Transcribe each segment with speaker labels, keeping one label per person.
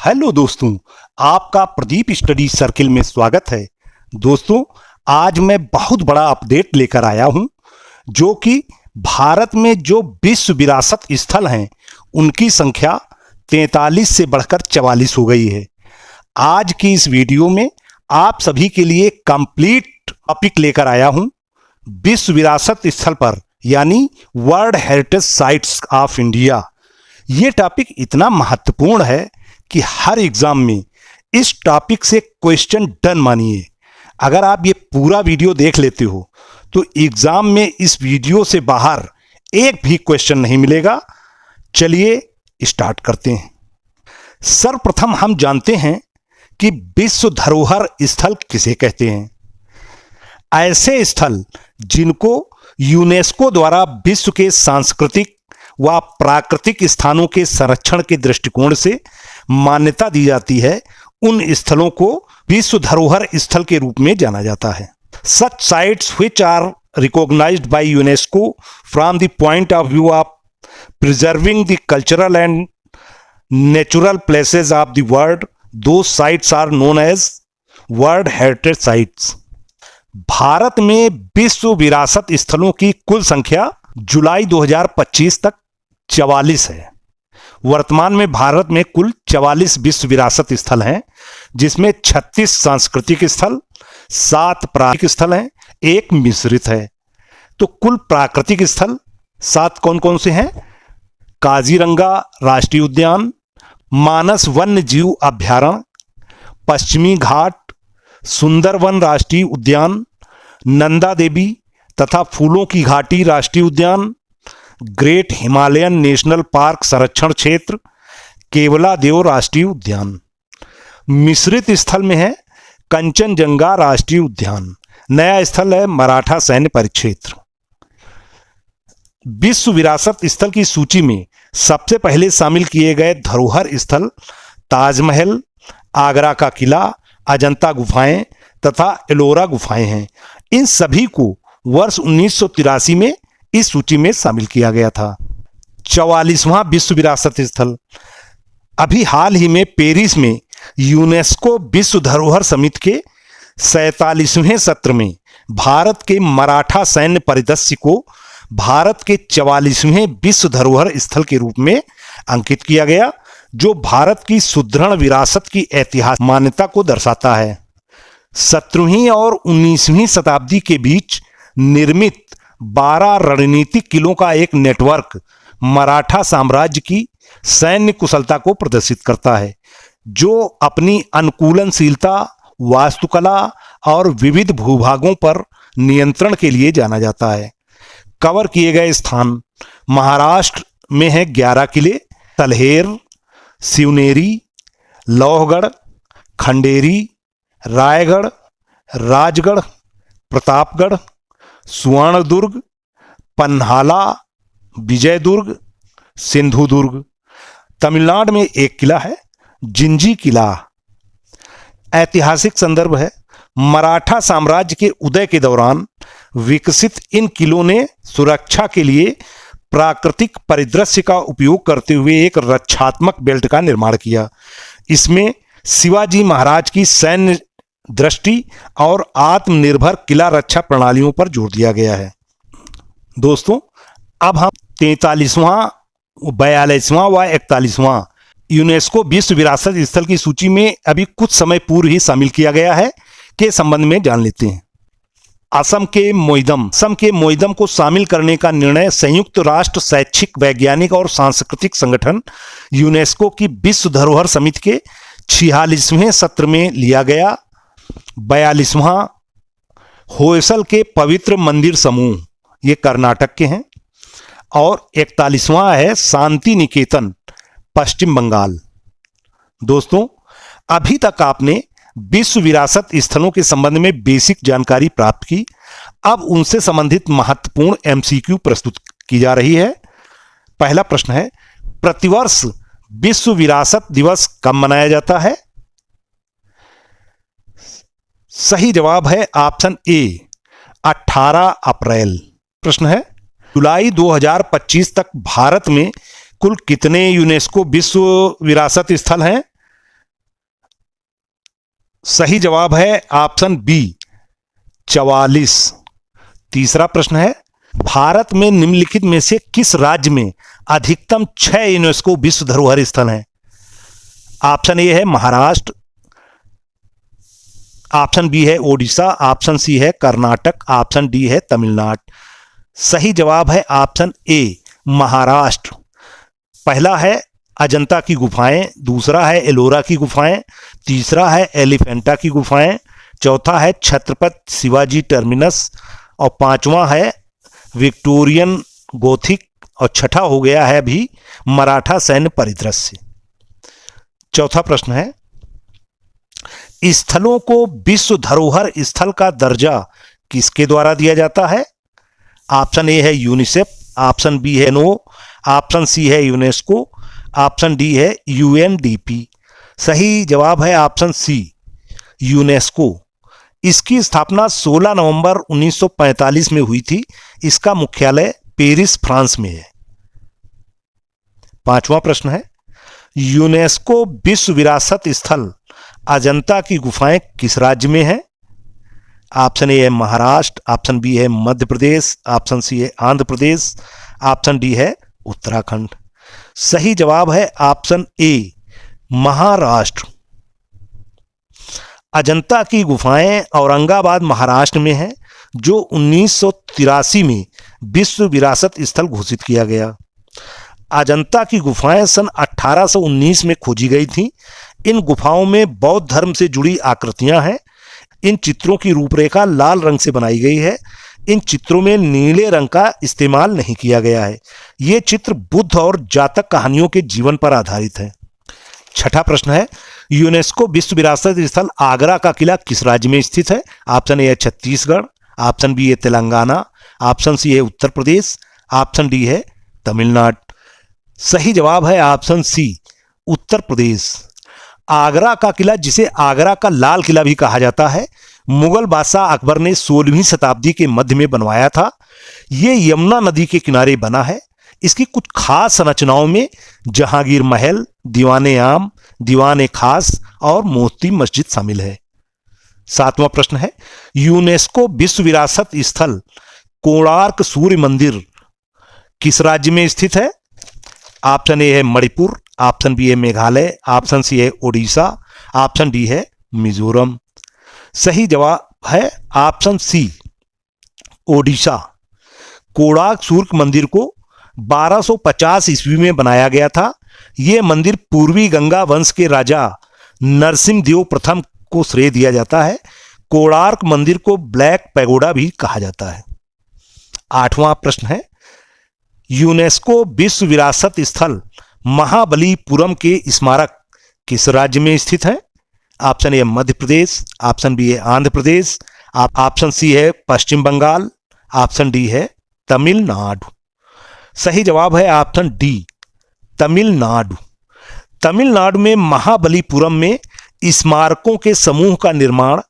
Speaker 1: Hello दोस्तों, आपका Pradeep study circle में स्वागत है। दोस्तों, आज मैं बहुत बड़ा अपडेट लेकर आया हूं, जो कि भारत में जो विश्व विरासत स्थल हैं उनकी संख्या 43 से बढ़कर 44 हो गई है। आज की इस वीडियो में आप सभी के लिए कंप्लीट टॉपिक लेकर आया हूं विश्व विरासत स्थल पर, यानी world heritage sites of India. ये टॉपिक इतना महत्वपूर्ण है कि हर एग्जाम में इस टॉपिक से क्वेश्चन डन मानिए। अगर आप ये पूरा वीडियो देख लेते हो तो एग्जाम में इस वीडियो से बाहर एक भी क्वेश्चन नहीं मिलेगा। चलिए स्टार्ट करते हैं। सर्वप्रथम हम जानते हैं कि विश्व धरोहर स्थल किसे कहते हैं। ऐसे स्थल जिनको यूनेस्को द्वारा विश्व के सांस्कृतिक व प्राकृतिक स्थानों के संरक्षण के दृष्टिकोण से मान्यता दी जाती है, उन स्थलों को विश्व धरोहर स्थल के रूप में जाना जाता है। Such sites which are recognized by UNESCO from the point of view of preserving the cultural and natural places of the world, those sites are known as world heritage sites. Bharat में विश्व विरासत स्थलों की कुल संख्या जुलाई 2025 तक 44 है। वर्तमान में भारत में कुल 44 विश्व विरासत स्थल हैं, जिसमें 36 सांस्कृतिक स्थल, 7 प्राकृतिक स्थल हैं, 1 मिश्रित है। तो कुल प्राकृतिक स्थल 7 कौन कौन से हैं? काजीरंगा राष्ट्रीय उद्यान, मानस वन्य जीव अभ्यारण्य, पश्चिमी घाट, सुंदरवन राष्ट्रीय उद्यान, नंदा देवी तथा फूलों की घाटी राष्ट्रीय उद्यान, ग्रेट हिमालयन नेशनल पार्क संरक्षण क्षेत्र, केवलादेव राष्ट्रीय उद्यान। मिश्रित स्थल में है कंचनजंगा राष्ट्रीय उद्यान। नया स्थल है मराठा सैन्य परिक्षेत्र। विश्व विरासत स्थल की सूची में सबसे पहले शामिल किए गए धरोहर स्थल ताजमहल, आगरा का किला, अजंता गुफाएं तथा एलोरा गुफाएं हैं। इन सभी को वर्ष 1983 में इस सूची में शामिल किया गया था। 44वां विश्व विरासत स्थल अभी हाल ही में पेरिस में यूनेस्को विश्व धरोहर समिति के 47वें सत्र में भारत के मराठा सैन्य परिदृश्य को भारत के 44वें विश्व धरोहर स्थल के रूप में अंकित किया गया, जो भारत की सुदृढ़ विरासत की ऐतिहासिक मान्यता को दर्शाता है। 17वीं और 19वीं शताब्दी के बीच निर्मित 12 रणनीतिक किलों का एक नेटवर्क मराठा साम्राज्य की सैन्य कुशलता को प्रदर्शित करता है, जो अपनी अनुकूलनशीलता, वास्तुकला और विविध भूभागों पर नियंत्रण के लिए जाना जाता है। कवर किए गए स्थान महाराष्ट्र में है 11 किले, तलहेर, शिवनेरी, लौहगढ़, खंडेरी, रायगढ़, राजगढ़, प्रतापगढ़, सुवर्णदुर्ग, पन्हाला, विजयदुर्ग, सिंधुदुर्ग। तमिलनाडु में एक किला है, जिंजी किला। ऐतिहासिक संदर्भ है, मराठा साम्राज्य के उदय के दौरान विकसित इन किलों ने सुरक्षा के लिए प्राकृतिक परिदृश्य का उपयोग करते हुए एक रक्षात्मक बेल्ट का निर्माण किया। इसमें शिवाजी महाराज की सैन्य दृष्टि और आत्मनिर्भर किला रक्षा प्रणालियों पर जोर दिया गया है। दोस्तों, अब हम 43वां, 42वां व 41वां यूनेस्को विश्व विरासत स्थल की सूची में अभी कुछ समय पूर्व ही शामिल किया गया है के संबंध में जान लेते हैं। असम के मोइदम को शामिल करने का निर्णय संयुक्त राष्ट्र शैक्षिक, वैज्ञानिक और सांस्कृतिक संगठन यूनेस्को की विश्व धरोहर समिति के 46वें सत्र में लिया गया। 42वां होयसल के पवित्र मंदिर समूह, ये कर्नाटक के हैं, और 41वां है शांति निकेतन, पश्चिम बंगाल। दोस्तों, अभी तक आपने विश्व विरासत स्थलों के संबंध में बेसिक जानकारी प्राप्त की। अब उनसे संबंधित महत्वपूर्ण एमसीक्यू प्रस्तुत की जा रही है। पहला प्रश्न है, प्रतिवर्ष विश्व विरासत दिवस कब मनाया जाता है? सही जवाब है ऑप्शन ए, 18 अप्रैल। प्रश्न है, जुलाई 2025 तक भारत में कुल कितने यूनेस्को विश्व विरासत स्थल हैं? सही जवाब है ऑप्शन बी 44। तीसरा प्रश्न है, भारत में निम्नलिखित में से किस राज्य में अधिकतम 6 यूनेस्को विश्व धरोहर स्थल हैं? ऑप्शन ए है महाराष्ट्र, ऑप्शन बी है ओडिशा, ऑप्शन सी है कर्नाटक, ऑप्शन डी है तमिलनाडु। सही जवाब है ऑप्शन ए महाराष्ट्र। पहला है अजंता की गुफाएं, दूसरा है एलोरा की गुफाएं, तीसरा है एलिफेंटा की गुफाएं, चौथा है छत्रपति शिवाजी टर्मिनस और पांचवा है विक्टोरियन गोथिक और छठा हो गया है अभी मराठा सैन्य परिदृश्य। चौथा प्रश्न है, स्थलों को विश्व धरोहर स्थल का दर्जा किसके द्वारा दिया जाता है? ऑप्शन ए है यूनिसेफ, ऑप्शन बी है नो, ऑप्शन सी है यूनेस्को, ऑप्शन डी है यूएनडीपी। सही जवाब है ऑप्शन सी यूनेस्को। इसकी स्थापना 16 नवंबर 1945 में हुई थी। इसका मुख्यालय पेरिस फ्रांस में है। पांचवा प्रश्न है, यूनेस्को विश्व विरासत स्थल अजंता की गुफाएं किस राज्य में है? ऑप्शन ए है महाराष्ट्र, ऑप्शन बी है मध्य प्रदेश, ऑप्शन सी है आंध्र प्रदेश, ऑप्शन डी है उत्तराखंड। सही जवाब है ऑप्शन ए महाराष्ट्र। अजंता की गुफाएं औरंगाबाद महाराष्ट्र में हैं, जो 1983 में विश्व विरासत स्थल घोषित किया गया। अजंता की गुफाएं सन 1819 में खोजी गई थीं। इन गुफाओं में बौद्ध धर्म से जुड़ी आकृतियां हैं। इन चित्रों की रूपरेखा लाल रंग से बनाई गई है। इन चित्रों में नीले रंग का इस्तेमाल नहीं किया गया है। ये चित्र बुद्ध और जातक कहानियों के जीवन पर आधारित हैं। छठा प्रश्न है, यूनेस्को विश्व विरासत स्थल आगरा का किला किस राज्य में स्थित है? ऑप्शन ए है छत्तीसगढ़, ऑप्शन बी है तेलंगाना, ऑप्शन सी है उत्तर प्रदेश, ऑप्शन डी है तमिलनाडु। सही जवाब है ऑप्शन सी उत्तर प्रदेश। आगरा का किला, जिसे आगरा का लाल किला भी कहा जाता है, मुगल बादशाह अकबर ने 16वीं शताब्दी के मध्य में बनवाया था। ये यमुना नदी के किनारे बना है। इसकी कुछ खास संरचनाओं में जहांगीर महल, दीवाने आम, दीवाने खास और मोती मस्जिद शामिल है। सातवां प्रश्न है, यूनेस्को विश्व विरासत स्थल कोणार्क सूर्य मंदिर किस राज्य में स्थित है? ऑप्शन ए है मणिपुर, ऑप्शन बी है मेघालय, ऑप्शन सी है ओडिशा, ऑप्शन डी है मिजोरम। सही जवाब है ऑप्शन सी ओडिशा। कोणार्क सूर्य मंदिर को 1250 ईस्वी में बनाया गया था। यह मंदिर पूर्वी गंगा वंश के राजा नरसिम्हदेव प्रथम को श्रेय दिया जाता है। कोणार्क मंदिर को ब्लैक पैगोडा भी कहा जाता है। आठवां प्रश्न है, यूनेस्को विश्व विरासत स्थल महाबलीपुरम के स्मारक किस राज्य में स्थित है? Option A Madhya Pradesh, option B है आंध्र प्रदेश, ऑप्शन सी है पश्चिम बंगाल, ऑप्शन डी है तमिलनाडु। सही जवाब है ऑप्शन डी तमिलनाडु। तमिलनाडु में महाबलीपुरम में स्मारकों के समूह का निर्माण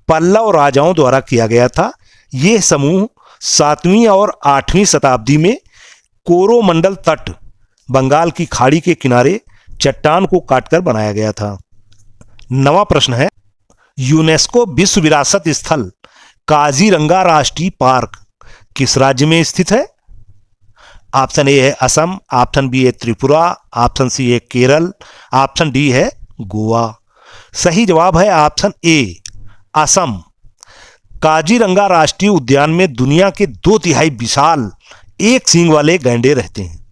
Speaker 1: पल्लव राजाओं द्वारा किया गया था। यह समूह 7वीं और 8वीं शताब्दी में कोरोमंडल तट, बंगाल की खाड़ी के किनारे चट्टान को काटकर बनाया गया था। नवा प्रश्न है, यूनेस्को विश्व विरासत स्थल काजीरंगा राष्ट्रीय पार्क किस राज्य में स्थित है? ऑप्शन ए है असम, ऑप्शन बी है त्रिपुरा, ऑप्शन सी है केरल, ऑप्शन डी है गोवा। सही जवाब है ऑप्शन ए असम। काजीरंगा राष्ट्रीय उद्यान में दुनिया के 2/3 विशाल एक सींग वाले गैंडे रहते हैं।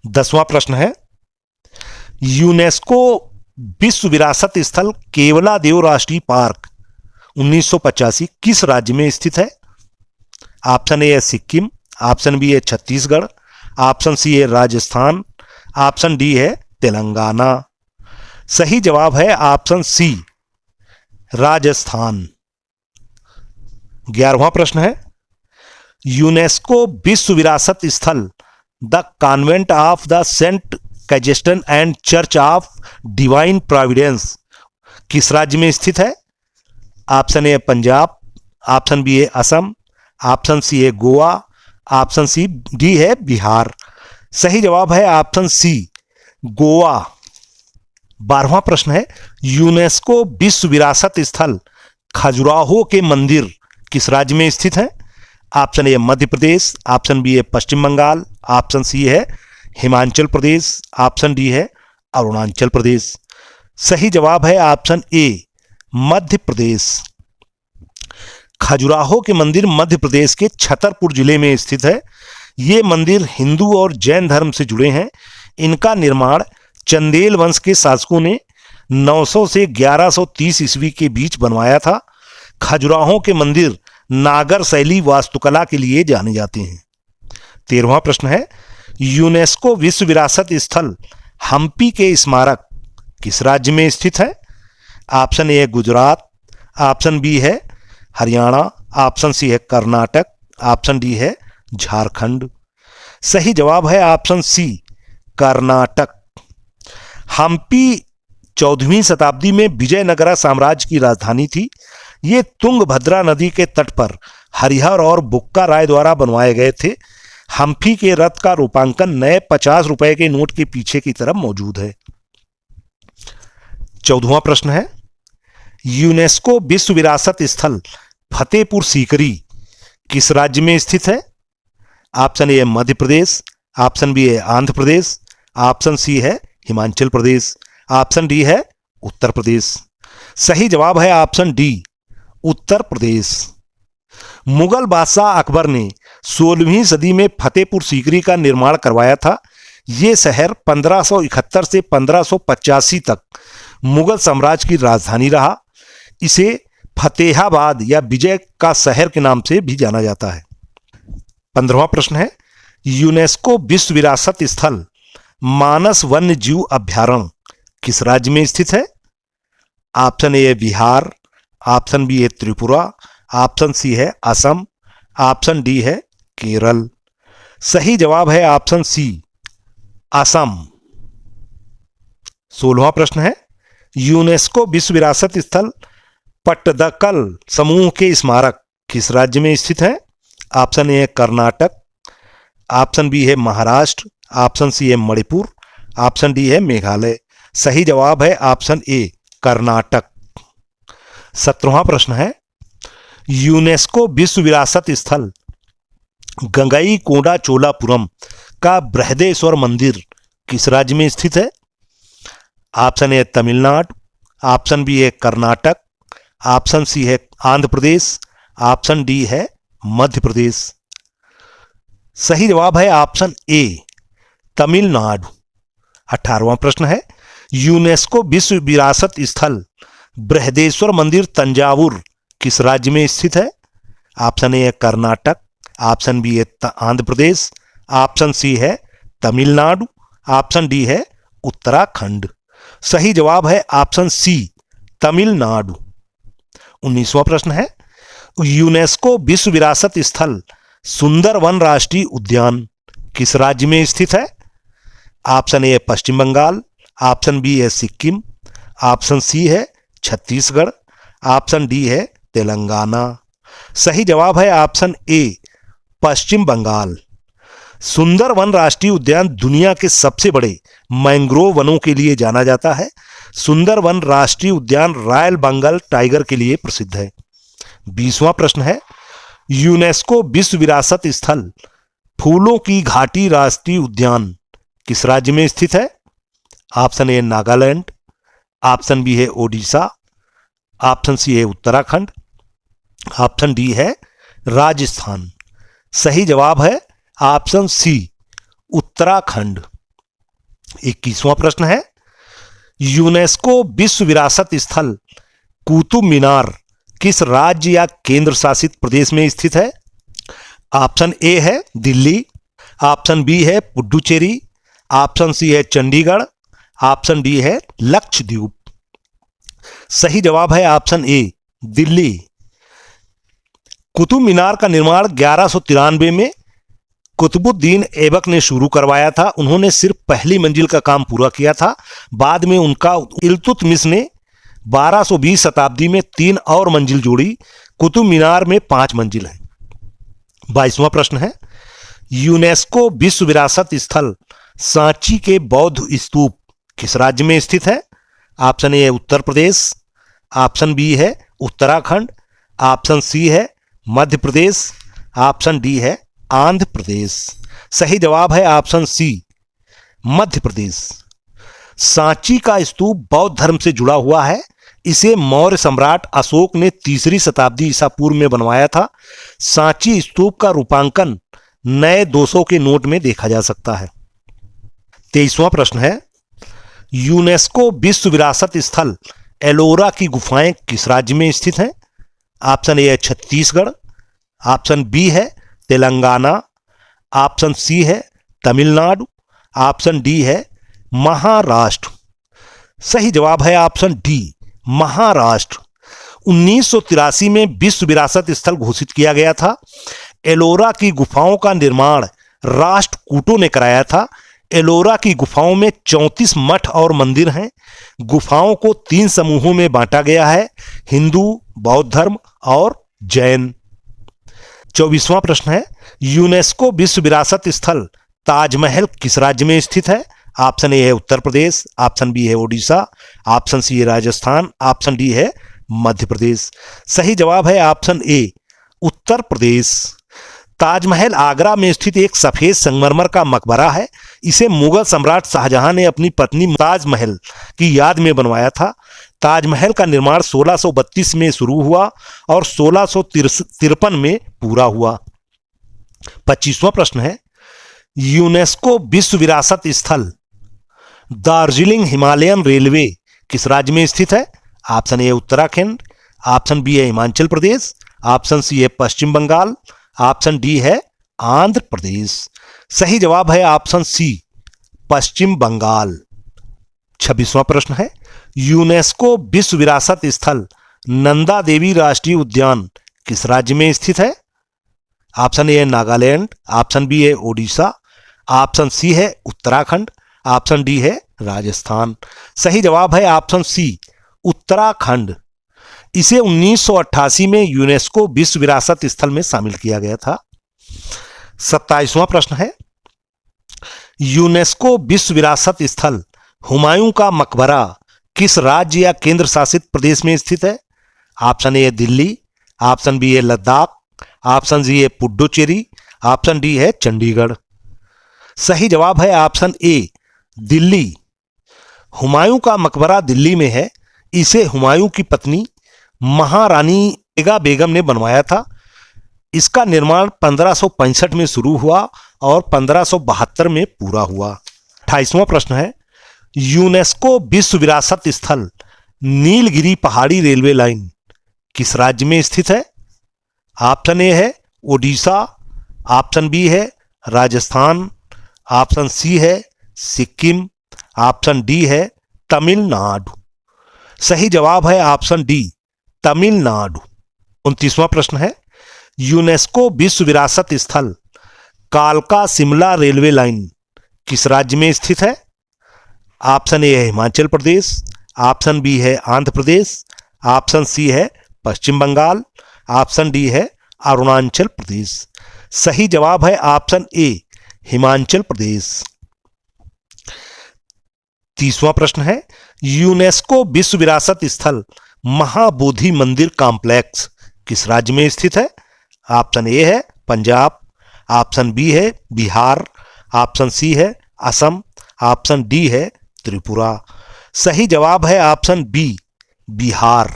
Speaker 1: 10वां प्रश्न है, यूनेस्को विश्व विरासत स्थल केवलादेव राष्ट्रीय पार्क 1985 किस राज्य में स्थित है? ऑप्शन ए है सिक्किम, ऑप्शन बी है छत्तीसगढ़, ऑप्शन सी है राजस्थान, ऑप्शन डी है तेलंगाना। सही जवाब है ऑप्शन सी राजस्थान। 11वां प्रश्न है, यूनेस्को विश्व विरासत स्थल the convent of the saint Cajetan and church of divine providence किस राज्य में स्थित है? Option A Punjab, option B है असम, ऑप्शन सी है गोवा, ऑप्शन सी डी है बिहार। सही जवाब है ऑप्शन सी गोवा। 12वां प्रश्न है, यूनेस्को विश्व विरासत स्थल खजुराहो के मंदिर किस राज्य में स्थित है? Option A Madhya Pradesh, option B है पश्चिम बंगाल, ऑप्शन सी है हिमाचल प्रदेश, ऑप्शन डी है अरुणाचल प्रदेश। सही जवाब है ऑप्शन ए मध्य प्रदेश। खजुराहो के मंदिर मध्य प्रदेश के छतरपुर जिले में स्थित है। ये मंदिर हिंदू और जैन धर्म से जुड़े हैं। इनका निर्माण चंदेल वंश के शासकों ने 900 से 1130 ईस्वी के बीच बनवाया था। खजुराहो के मंदिर नागर शैली वास्तुकला के लिए जाने जाते हैं। 13वां प्रश्न है, यूनेस्को विश्व विरासत स्थल हम्पी के स्मारक किस राज्य में स्थित है? ऑप्शन ए है गुजरात, ऑप्शन बी है हरियाणा, ऑप्शन सी है कर्नाटक, ऑप्शन डी है झारखंड। सही जवाब है ऑप्शन सी कर्नाटक। हम्पी 14वीं शताब्दी में विजयनगरा साम्राज्य की राजधानी थी। ये तुंगभद्रा नदी के तट पर हरिहर और बुक्का राय द्वारा बनवाए गए थे। हम्पी के रथ का रूपांकन नए 50 रुपए के नोट के पीछे की तरफ मौजूद है। 14वां प्रश्न है, यूनेस्को विश्व विरासत स्थल फतेहपुर सीकरी किस राज्य में स्थित है? Option A Madhya Pradesh, option B है आंध्र प्रदेश, ऑप्शन सी है हिमाचल प्रदेश, ऑप्शन डी है उत्तर प्रदेश। सही जवाब है ऑप्शन डी उत्तर प्रदेश। मुगल बादशाह अकबर ने 16वीं सदी में फतेहपुर सीकरी का निर्माण करवाया था। ये शहर 1571 से 1585 तक मुगल साम्राज्य की राजधानी रहा। इसे फतेहाबाद या विजय का शहर के नाम से भी जाना जाता है। 15वां प्रश्न है, यूनेस्को विश्व विरासत स्थल मानस वन्य जीव अभ्यारण्य किस राज्य में स्थित है? ऑप्शन ए है बिहार, ऑप्शन बी है त्रिपुरा, ऑप्शन सी है असम, ऑप्शन डी है केरल। सही जवाब है ऑप्शन सी असम। 16वां प्रश्न है, यूनेस्को विश्व विरासत स्थल पट्टदकल समूह के स्मारक किस राज्य में स्थित है? ऑप्शन ए है कर्नाटक, ऑप्शन बी है महाराष्ट्र, ऑप्शन सी है मणिपुर, ऑप्शन डी है मेघालय। सही जवाब है ऑप्शन ए कर्नाटक। 17वां प्रश्न है, यूनेस्को विश्व विरासत स्थल गंगई कोंडा चोलापुरम का बृहदेश्वर मंदिर किस राज्य में स्थित है? Option A Tamil Nadu, option B है कर्नाटक, ऑप्शन सी है आंध्र प्रदेश, ऑप्शन डी है मध्य प्रदेश। सही जवाब है ऑप्शन ए तमिलनाडु। 18वां प्रश्न है, यूनेस्को विश्व विरासत स्थल बृहदेश्वर मंदिर तंजावुर किस राज्य में स्थित है? ऑप्शन ए है कर्नाटक, ऑप्शन बी है आंध्र प्रदेश, ऑप्शन सी है तमिलनाडु, ऑप्शन डी है उत्तराखंड। सही जवाब है ऑप्शन सी तमिलनाडु। 19वां प्रश्न है, यूनेस्को विश्व विरासत स्थल सुंदरवन राष्ट्रीय उद्यान किस राज्य में स्थित है? ऑप्शन ए है पश्चिम बंगाल, ऑप्शन बी है सिक्किम, ऑप्शन सी है छत्तीसगढ़, ऑप्शन डी है तेलंगाना। सही जवाब है ऑप्शन ए पश्चिम बंगाल। सुंदरवन राष्ट्रीय उद्यान दुनिया के सबसे बड़े मैंग्रोव वनों के लिए जाना जाता है। सुंदरवन राष्ट्रीय उद्यान रॉयल बंगाल टाइगर के लिए प्रसिद्ध है। 20वां प्रश्न है, यूनेस्को विश्व विरासत स्थल फूलों की घाटी राष्ट्रीय उद्यान किस राज्य में स्थित है? Option A Nagaland, option B है ओडिशा, ऑप्शन सी है उत्तराखंड, ऑप्शन डी है राजस्थान। सही जवाब है ऑप्शन सी उत्तराखंड। 21वां प्रश्न है, यूनेस्को विश्व विरासत स्थल कुतुब मीनार किस राज्य या केंद्र शासित प्रदेश में स्थित है? ऑप्शन ए है दिल्ली, ऑप्शन बी है पुडुचेरी, ऑप्शन सी है चंडीगढ़, ऑप्शन डी है लक्षद्वीप। सही जवाब है ऑप्शन ए दिल्ली। कुतुब मीनार का निर्माण 1193 में कुतुबुद्दीन ऐबक ने शुरू करवाया था। उन्होंने सिर्फ पहली मंजिल का काम पूरा किया था। बाद में उनका इल्तुतमिश ने 1220 शताब्दी में 3 और मंजिल जोड़ी। कुतुब मीनार में 5 मंजिल है। 22वां प्रश्न है, यूनेस्को विश्व विरासत स्थल सांची के बौद्ध स्तूप किस राज्य में स्थित है? ऑप्शन ए है उत्तर प्रदेश, ऑप्शन बी है उत्तराखंड, ऑप्शन सी है मध्य प्रदेश, ऑप्शन डी है आंध्र प्रदेश। सही जवाब है ऑप्शन सी मध्य प्रदेश। सांची का स्तूप बौद्ध धर्म से जुड़ा हुआ है। इसे मौर्य सम्राट अशोक ने 3री शताब्दी ईसा पूर्व में बनवाया था। सांची स्तूप का रूपांकन नए 200 के नोट में देखा जा सकता है। 23वां प्रश्न है, यूनेस्को विश्व विरासत स्थल एलोरा की गुफाएं किस राज्य में स्थित हैं? ऑप्शन ए है छत्तीसगढ़, ऑप्शन बी है तेलंगाना, ऑप्शन सी है तमिलनाडु, ऑप्शन डी है महाराष्ट्र। सही जवाब है ऑप्शन डी महाराष्ट्र। 1983 में विश्व विरासत स्थल घोषित किया गया था। एलोरा की गुफाओं का निर्माण राष्ट्रकूटों ने कराया था। एलोरा की गुफाओं में 34 मठ और मंदिर हैं। गुफाओं को 3 समूहों में बांटा गया है, हिंदू, बौद्ध धर्म और जैन। 24वां प्रश्न है, यूनेस्को विश्व विरासत स्थल ताजमहल किस राज्य में स्थित है? ऑप्शन ए है उत्तर प्रदेश, ऑप्शन बी है ओडिशा, ऑप्शन सी है राजस्थान, ऑप्शन डी है मध्य प्रदेश। सही जवाब है ऑप्शन ए उत्तर प्रदेश। ताजमहल आगरा में स्थित एक सफेद संगमरमर का मकबरा है। इसे मुगल सम्राट शाहजहां ने अपनी पत्नी मुमताज महल की याद में बनवाया था। ताजमहल का निर्माण 1632 में शुरू हुआ और 1653 में पूरा हुआ। 25वां प्रश्न है, यूनेस्को विश्व विरासत स्थल दार्जिलिंग हिमालयन रेलवे किस राज्य में स्थित है? Option A Uttarakhand, option B है हिमाचल प्रदेश, ऑप्शन सी है पश्चिम बंगाल, ऑप्शन डी है आंध्र प्रदेश। सही जवाब है ऑप्शन सी पश्चिम बंगाल। 26वां प्रश्न है, यूनेस्को विश्व विरासत स्थल नंदा देवी राष्ट्रीय उद्यान किस राज्य में स्थित है? ऑप्शन ए है नागालैंड, ऑप्शन बी है ओडिशा, ऑप्शन सी है उत्तराखंड, ऑप्शन डी है राजस्थान। सही जवाब है ऑप्शन सी उत्तराखंड। इसे 1988 में यूनेस्को विश्व विरासत स्थल में शामिल किया गया था। 27वां प्रश्न है, यूनेस्को विश्व विरासत स्थल हुमायूं का मकबरा किस राज्य या केंद्र शासित प्रदेश में स्थित है? ऑप्शन ए है दिल्ली, ऑप्शन बी है लद्दाख, ऑप्शन सी है पुडुचेरी, ऑप्शन डी है चंडीगढ़। सही जवाब है ऑप्शन ए दिल्ली। हुमायूं का मकबरा दिल्ली में है। इसे हुमायूं की पत्नी महारानी बेगा बेगम ने बनवाया था। इसका निर्माण 1565 में शुरू हुआ और 1572 में पूरा हुआ। 28वां प्रश्न है, यूनेस्को विश्व विरासत स्थल नीलगिरी पहाड़ी रेलवे लाइन किस राज्य में स्थित है? ऑप्शन ए है ओडिशा, ऑप्शन बी है राजस्थान, ऑप्शन सी है सिक्किम, ऑप्शन डी है तमिलनाडु। सही जवाब है ऑप्शन डी तमिलनाडु। 29वां प्रश्न है, यूनेस्को विश्व विरासत स्थल कालका शिमला रेलवे लाइन किस राज्य में स्थित है? ऑप्शन ए है हिमाचल प्रदेश, ऑप्शन बी है आंध्र प्रदेश, ऑप्शन सी है पश्चिम बंगाल, ऑप्शन डी है अरुणाचल प्रदेश। सही जवाब है ऑप्शन ए हिमाचल प्रदेश। 30वां प्रश्न है, यूनेस्को विश्व विरासत स्थल महाबोधि मंदिर कॉम्प्लेक्स किस राज्य में स्थित है? ऑप्शन ए है पंजाब, ऑप्शन बी है बिहार, ऑप्शन सी है असम, ऑप्शन डी है त्रिपुरा। सही जवाब है ऑप्शन बी बिहार।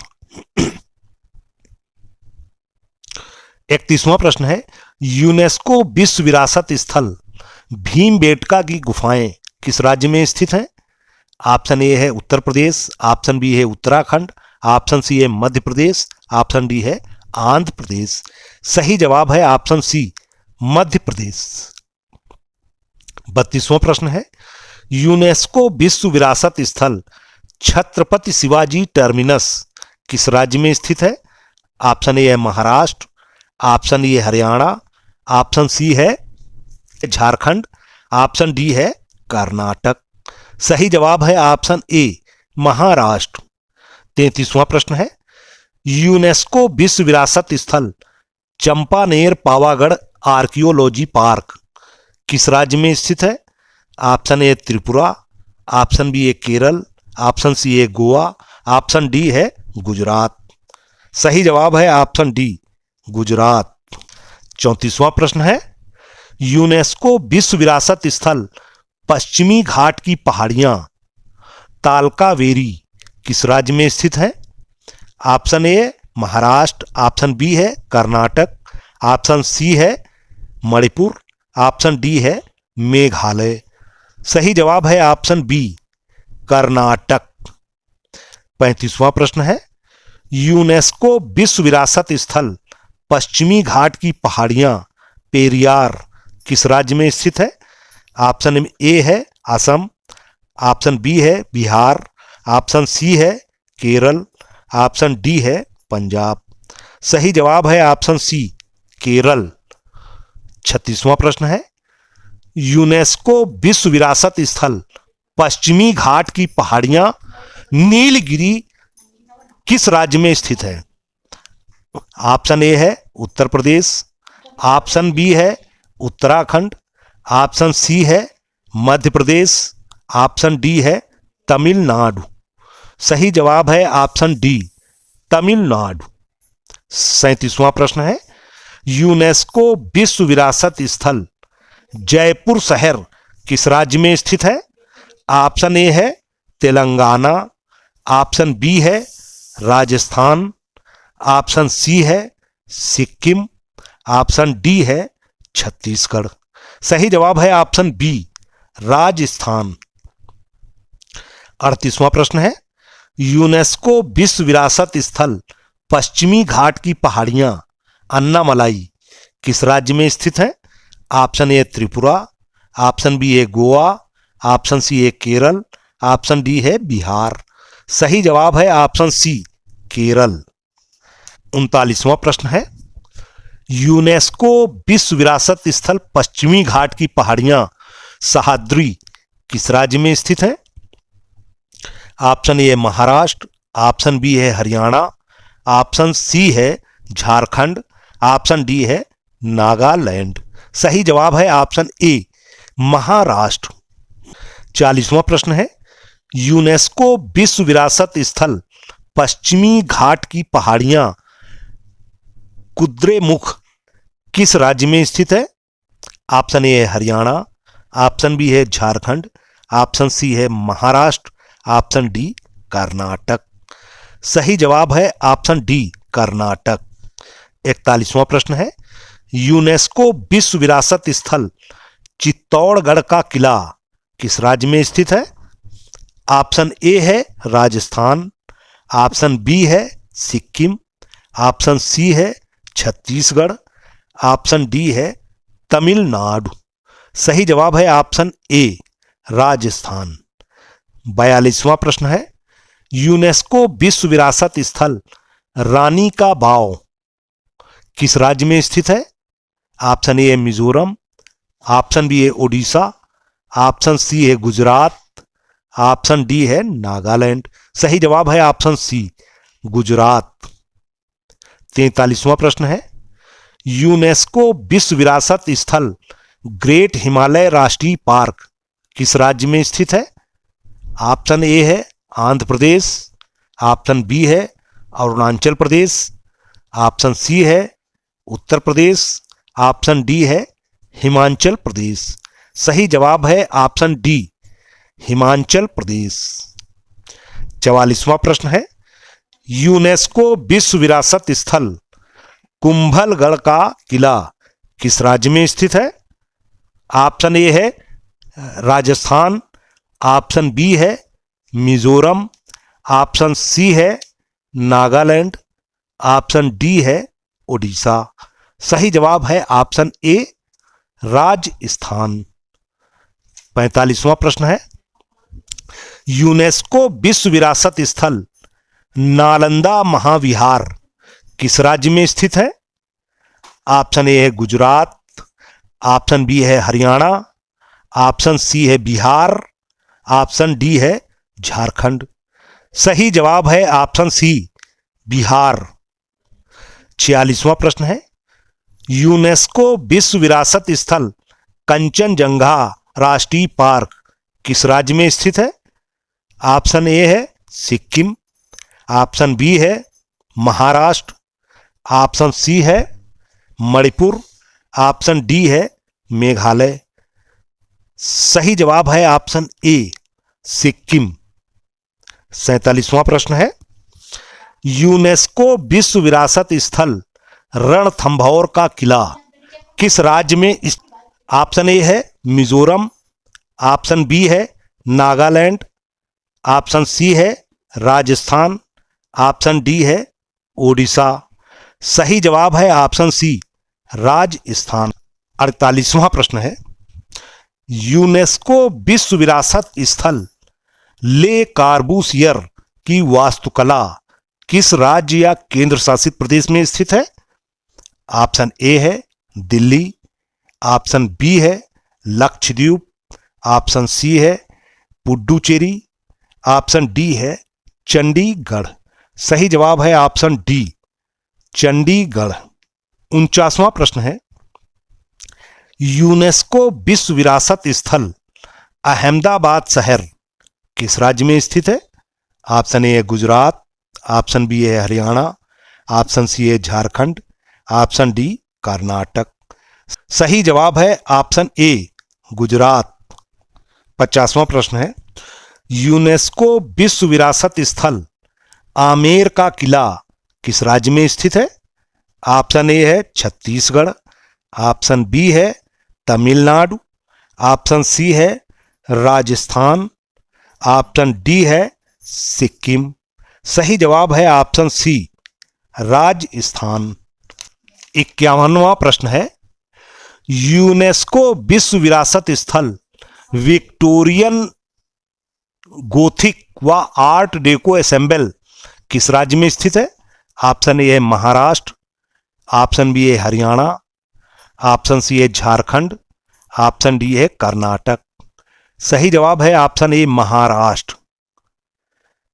Speaker 1: 31वां प्रश्न है, यूनेस्को विश्व विरासत स्थल भीमबेटका की गुफाएं किस राज्य में स्थित हैं? ऑप्शन ए है उत्तर प्रदेश, ऑप्शन बी है उत्तराखंड, ऑप्शन सी है मध्य प्रदेश, ऑप्शन डी है आंध्र प्रदेश। सही जवाब है ऑप्शन सी मध्य प्रदेश। 32वां प्रश्न है, यूनेस्को विश्व विरासत स्थल छत्रपति शिवाजी टर्मिनस किस राज्य में स्थित है? ऑप्शन ए है महाराष्ट्र, ऑप्शन ई है हरियाणा, ऑप्शन सी है झारखंड, ऑप्शन डी है कर्नाटक। सही जवाब है ऑप्शन ए महाराष्ट्र। 33वां प्रश्न है, यूनेस्को विश्व विरासत स्थल चंपानेर पावागढ़ आर्कियोलॉजी पार्क किस राज्य में स्थित है? Option A Tripura, option B है केरल, ऑप्शन सी है गोवा, ऑप्शन डी है गुजरात। सही जवाब है ऑप्शन डी गुजरात। 34वां प्रश्न है, यूनेस्को विश्व विरासत स्थल पश्चिमी घाट की पहाड़ियां तालकावेरी किस राज्य में स्थित है? Option A Maharashtra, option B है कर्नाटक, ऑप्शन सी है मणिपुर, ऑप्शन डी है मेघालय। सही जवाब है ऑप्शन बी कर्नाटक। 35वां प्रश्न है, यूनेस्को विश्व विरासत स्थल पश्चिमी घाट की पहाड़ियां पेरियार किस राज्य में स्थित है? ऑप्शन ए है असम, ऑप्शन बी है बिहार, ऑप्शन सी है केरल, ऑप्शन डी है पंजाब। सही जवाब है ऑप्शन सी केरल। 36वां प्रश्न है, यूनेस्को विश्व विरासत स्थल पश्चिमी घाट की पहाड़ियां नीलगिरी किस राज्य में स्थित है? ऑप्शन ए है उत्तर प्रदेश, ऑप्शन बी है उत्तराखंड, ऑप्शन सी है मध्य प्रदेश, ऑप्शन डी है तमिलनाडु। सही जवाब है ऑप्शन डी तमिलनाडु। 37वां प्रश्न है, यूनेस्को विश्व विरासत स्थल जयपुर शहर किस राज्य में स्थित है? ऑप्शन ए है तेलंगाना, ऑप्शन बी है राजस्थान, ऑप्शन सी है सिक्किम, ऑप्शन डी है छत्तीसगढ़। सही जवाब है ऑप्शन बी राजस्थान। 38वां प्रश्न है, यूनेस्को विश्व विरासत स्थल पश्चिमी घाट की पहाड़ियां अन्नामलाई किस राज्य में स्थित है? Option A Tripura, option B है गोवा, ऑप्शन सी है केरल, ऑप्शन डी है बिहार। सही जवाब है ऑप्शन सी केरल। 39वां प्रश्न है, यूनेस्को विश्व विरासत स्थल पश्चिमी घाट की पहाड़ियां सह्याद्री किस राज्य में स्थित है? Option A Maharashtra, option B है हरियाणा, ऑप्शन सी है झारखंड, ऑप्शन डी है नागालैंड। सही जवाब है ऑप्शन ए महाराष्ट्र। 40वां प्रश्न है, यूनेस्को विश्व विरासत स्थल पश्चिमी घाट की पहाड़ियां कुद्रेमुख किस राज्य में स्थित है? ऑप्शन ए है हरियाणा, ऑप्शन बी है झारखंड, ऑप्शन सी है महाराष्ट्र, ऑप्शन डी कर्नाटक। सही जवाब है ऑप्शन डी कर्नाटक। 41वां प्रश्न है, यूनेस्को विश्व विरासत स्थल चित्तौड़गढ़ का किला किस राज्य में स्थित है? ऑप्शन ए है राजस्थान, ऑप्शन बी है सिक्किम, ऑप्शन सी है छत्तीसगढ़, ऑप्शन डी है तमिलनाडु। सही जवाब है ऑप्शन ए राजस्थान। 42वां प्रश्न है, यूनेस्को विश्व विरासत स्थल रानी का बाव किस राज्य में स्थित है? ऑप्शन ए है मिजोरम, ऑप्शन बी है ओडिशा, ऑप्शन सी है गुजरात, ऑप्शन डी है नागालैंड। सही जवाब है ऑप्शन सी गुजरात। 43वां प्रश्न है, यूनेस्को विश्व विरासत स्थल ग्रेट हिमालय राष्ट्रीय पार्क किस राज्य में स्थित है? ऑप्शन ए है आंध्र प्रदेश, ऑप्शन बी है अरुणाचल प्रदेश, ऑप्शन सी है उत्तर प्रदेश, ऑप्शन डी है हिमाचल प्रदेश। सही जवाब है ऑप्शन डी हिमाचल प्रदेश। 44वां प्रश्न है, यूनेस्को विश्व विरासत स्थल कुंभलगढ़ का किला किस राज्य में स्थित है? ऑप्शन ए है राजस्थान, ऑप्शन बी है मिजोरम, ऑप्शन सी है नागालैंड, ऑप्शन डी है ओडिशा। सही जवाब है ऑप्शन ए राजस्थान। 45वां प्रश्न है, यूनेस्को विश्व विरासत स्थल नालंदा महाविहार किस राज्य में स्थित है? ऑप्शन ए है गुजरात, ऑप्शन बी है हरियाणा, ऑप्शन सी है बिहार, ऑप्शन डी है झारखंड। सही जवाब है ऑप्शन सी बिहार। 46वां प्रश्न है, यूनेस्को विश्व विरासत स्थल कंचनजंगा राष्ट्रीय पार्क किस राज्य में स्थित है? ऑप्शन ए है सिक्किम, ऑप्शन बी है महाराष्ट्र, ऑप्शन सी है मणिपुर, ऑप्शन डी है मेघालय। सही जवाब है ऑप्शन ए सिक्किम। 47वां प्रश्न है, यूनेस्को विश्व विरासत स्थल रणथंभौर का किला किस राज्य में ऑप्शन ए है मिजोरम, ऑप्शन बी है नागालैंड, ऑप्शन सी है राजस्थान, ऑप्शन डी है ओडिशा। सही जवाब है ऑप्शन सी राजस्थान। 48वां प्रश्न है, यूनेस्को विश्व विरासत स्थल ले कार्बूसियर की वास्तुकला किस राज्य या केंद्र शासित प्रदेश में स्थित है? ऑप्शन ए है दिल्ली, ऑप्शन बी है लक्षद्वीप, ऑप्शन सी है पुडुचेरी, ऑप्शन डी है चंडीगढ़। सही जवाब है ऑप्शन डी चंडीगढ़। 49वां प्रश्न है, यूनेस्को विश्व विरासत स्थल अहमदाबाद शहर किस राज्य में स्थित है? ऑप्शन ए है गुजरात, ऑप्शन बी है हरियाणा, ऑप्शन सी है झारखंड, ऑप्शन डी कर्नाटक। सही जवाब है ऑप्शन ए गुजरात। 50वां प्रश्न है, यूनेस्को विश्व विरासत स्थल आमेर का किला किस राज्य में स्थित है? ऑप्शन ए है छत्तीसगढ़, ऑप्शन बी है तमिलनाडु, ऑप्शन सी है राजस्थान, ऑप्शन डी है सिक्किम। सही जवाब है ऑप्शन सी राजस्थान। 51वां प्रश्न है, यूनेस्को विश्व विरासत स्थल विक्टोरियन गोथिक व आर्ट डेको असेंबल किस राज्य में स्थित है? ऑप्शन ए है महाराष्ट्र, ऑप्शन बी है हरियाणा, ऑप्शन सी है झारखंड, ऑप्शन डी है कर्नाटक। सही जवाब है ऑप्शन ए महाराष्ट्र।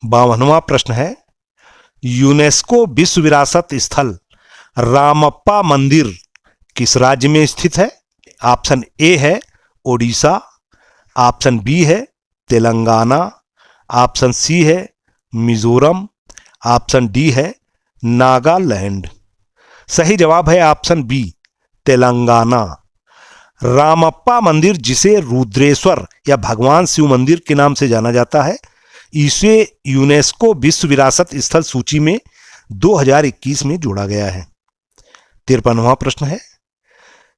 Speaker 1: 52वां प्रश्न है, यूनेस्को विश्व विरासत स्थल रामप्पा मंदिर किस राज्य में स्थित है? ऑप्शन ए है ओडिशा, ऑप्शन बी है तेलंगाना, ऑप्शन सी है मिजोरम, ऑप्शन डी है नागालैंड। सही जवाब है ऑप्शन बी तेलंगाना। रामप्पा मंदिर, जिसे रुद्रेश्वर या भगवान शिव मंदिर के नाम से जाना जाता है, इसे यूनेस्को विश्व विरासत स्थल सूची में 2021 में जोड़ा गया है। 53वां प्रश्न है,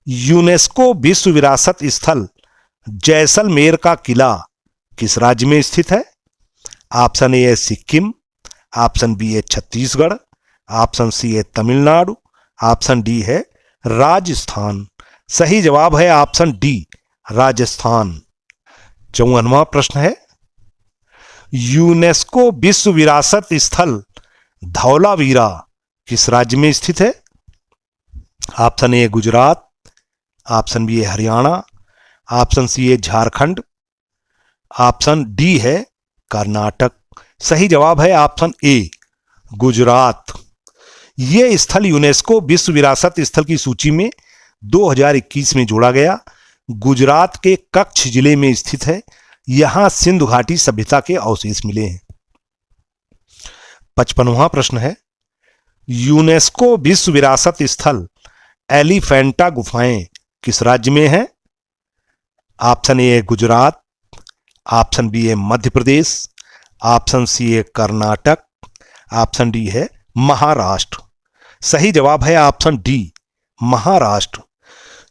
Speaker 1: यूनेस्को विश्व विरासत स्थल जैसलमेर का किला किस राज्य में स्थित है? ऑप्शन ए है सिक्किम, ऑप्शन बी है छत्तीसगढ़, ऑप्शन सी है तमिलनाडु, ऑप्शन डी है राजस्थान। सही जवाब है ऑप्शन डी राजस्थान। 54वां प्रश्न है, यूनेस्को विश्व विरासत स्थल धौलावीरा किस राज्य में स्थित है? Option A Gujarat, option B है हरियाणा, ऑप्शन सी है झारखंड, ऑप्शन डी है कर्नाटक। सही जवाब है ऑप्शन ए गुजरात। यह स्थल यूनेस्को विश्व विरासत स्थल की सूची में 2021 में जोड़ा गया। गुजरात के कच्छ जिले में स्थित है। यहां सिंधु घाटी सभ्यता के अवशेष मिले हैं। 55वां प्रश्न है, यूनेस्को विश्व विरासत स्थल एलिफेंटा गुफाएं किस राज्य में है? ऑप्शन ए है गुजरात, ऑप्शन बी है मध्य प्रदेश, ऑप्शन सी है कर्नाटक, ऑप्शन डी है महाराष्ट्र। सही जवाब है ऑप्शन डी महाराष्ट्र।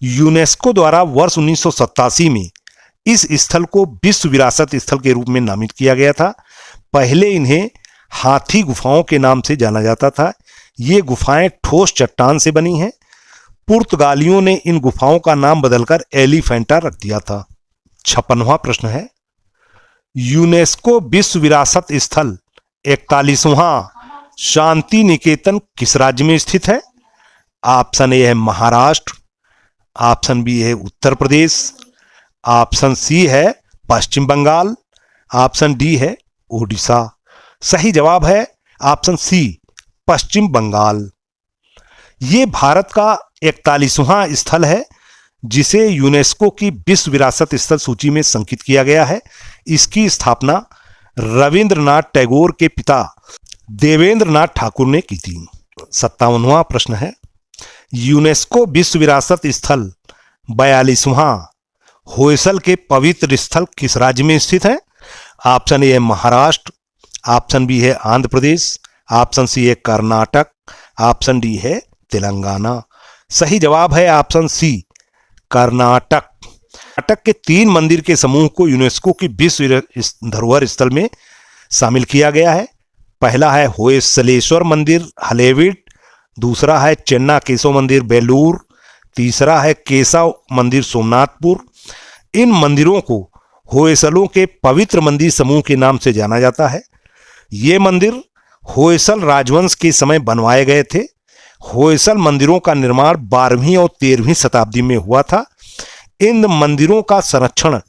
Speaker 1: यूनेस्को द्वारा वर्ष 1987 में इस स्थल को विश्व विरासत स्थल के रूप में नामित किया गया था। पहले इन्हें हाथी गुफाओं के नाम से जाना जाता था। ये गुफाएं ठोस चट्टान से बनी हैं। पुर्तगालियों ने इन गुफाओं का नाम बदलकर एलिफेंटा रख दिया था। 56वां प्रश्न है, यूनेस्को विश्व विरासत स्थल 41वां शांति निकेतन किस राज्य में स्थित है? ऑप्शन ए है महाराष्ट्र, ऑप्शन बी है उत्तर प्रदेश, ऑप्शन सी है पश्चिम बंगाल, ऑप्शन डी है ओडिशा। सही जवाब है ऑप्शन सी पश्चिम बंगाल। ये भारत का 41वां स्थल है जिसे यूनेस्को की विश्व विरासत स्थल सूची में संकित किया गया है। इसकी स्थापना रविंद्रनाथ टैगोर के पिता देवेंद्रनाथ ठाकुर ने की थी। 57वां प्रश्न है, यूनेस्को विश्व विरासत स्थल 42वां होयसल के पवित्र स्थल किस राज्य में स्थित है? ऑप्शन ए है महाराष्ट्र, ऑप्शन बी है आंध्र प्रदेश, ऑप्शन सी है कर्नाटक, ऑप्शन डी है तेलंगाना। सही जवाब है ऑप्शन सी कर्नाटक। कर्नाटक के 3 मंदिर के समूह को यूनेस्को की विश्व धरोहर स्थल में शामिल किया गया है। पहला है होयसलेश्वर मंदिर हलेबीड, दूसरा है चेन्ना केशव मंदिर बेलूर, तीसरा है केशव मंदिर सोमनाथपुर। इन मंदिरों को होयसलों के पवित्र मंदिर समूह के नाम से जाना जाता है। ये मंदिर होयसल राजवंश के समय बनवाए गए थे। होयसल मंदिरों का निर्माण 12वीं और 13वीं शताब्दी में हुआ था। इन मंदिरों का संरक्षण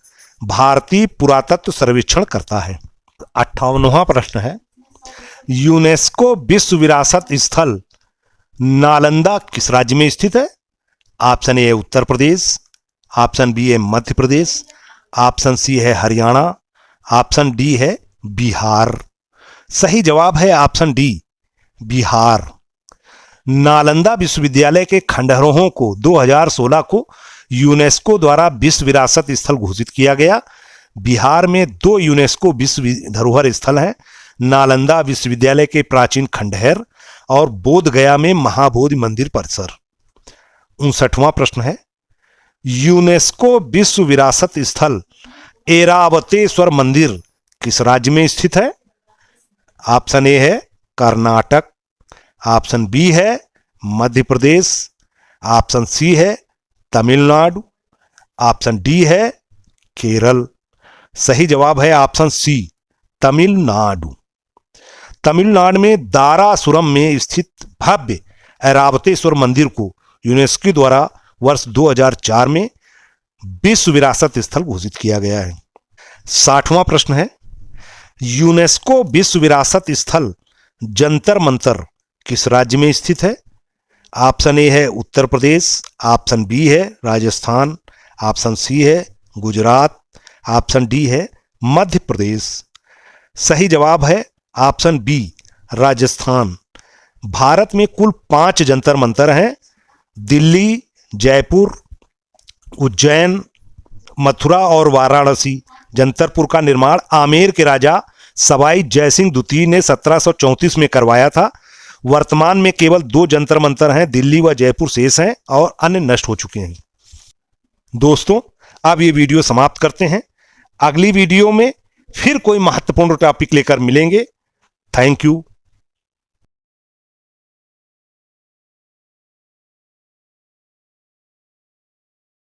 Speaker 1: भारतीय पुरातत्व सर्वेक्षण करता है। 58वां प्रश्न है, यूनेस्को विश्व विरासत स्थल नालंदा किस राज्य में स्थित है? ऑप्शन ए है उत्तर प्रदेश, ऑप्शन बी है मध्य प्रदेश, ऑप्शन सी है हरियाणा, ऑप्शन डी है बिहार। सही जवाब है ऑप्शन डी बिहार। नालंदा विश्वविद्यालय के खंडहरों को 2016 को यूनेस्को द्वारा विश्व विरासत स्थल घोषित किया गया। बिहार में 2 यूनेस्को विश्व धरोहर स्थल हैं, नालंदा विश्वविद्यालय के प्राचीन खंडहर और बोध गया में महाबोधि मंदिर परिसर। 59वां प्रश्न है, यूनेस्को विश्व विरासत स्थल ऐरावतेश्वर मंदिर किस राज्य में स्थित है? ऑप्शन ए है कर्नाटक, ऑप्शन बी है मध्य प्रदेश, ऑप्शन सी है तमिलनाडु, ऑप्शन डी है केरल। सही जवाब है ऑप्शन सी तमिलनाडु। तमिलनाडु में दारासुरम में स्थित भव्य ऐरावतेश्वर मंदिर को यूनेस्को द्वारा वर्ष 2004 में विश्व विरासत स्थल घोषित किया गया है। 60वां प्रश्न है, यूनेस्को विश्व विरासत स्थल जंतर मंतर किस राज्य में स्थित है? ऑप्शन ए है उत्तर प्रदेश, ऑप्शन बी है राजस्थान, ऑप्शन सी है गुजरात, ऑप्शन डी है मध्य प्रदेश। सही जवाब है ऑप्शन बी राजस्थान। भारत में कुल 5 जंतर मंतर हैं। दिल्ली, जयपुर, उज्जैन, मथुरा और वाराणसी। जंतरपुर का निर्माण आमेर के राजा सवाई जयसिंह द्वितीय ने 1734 में करवाया था। वर्तमान में केवल 2 जंतर मंतर हैं, दिल्ली व जयपुर शेष हैं और अन्य नष्ट हो चुके हैं। दोस्तों, अब ये वीडियो समाप्त करते हैं। अगली वीडियो में फिर कोई महत्वपूर्ण टॉपिक लेकर मिलेंगे। Thank you.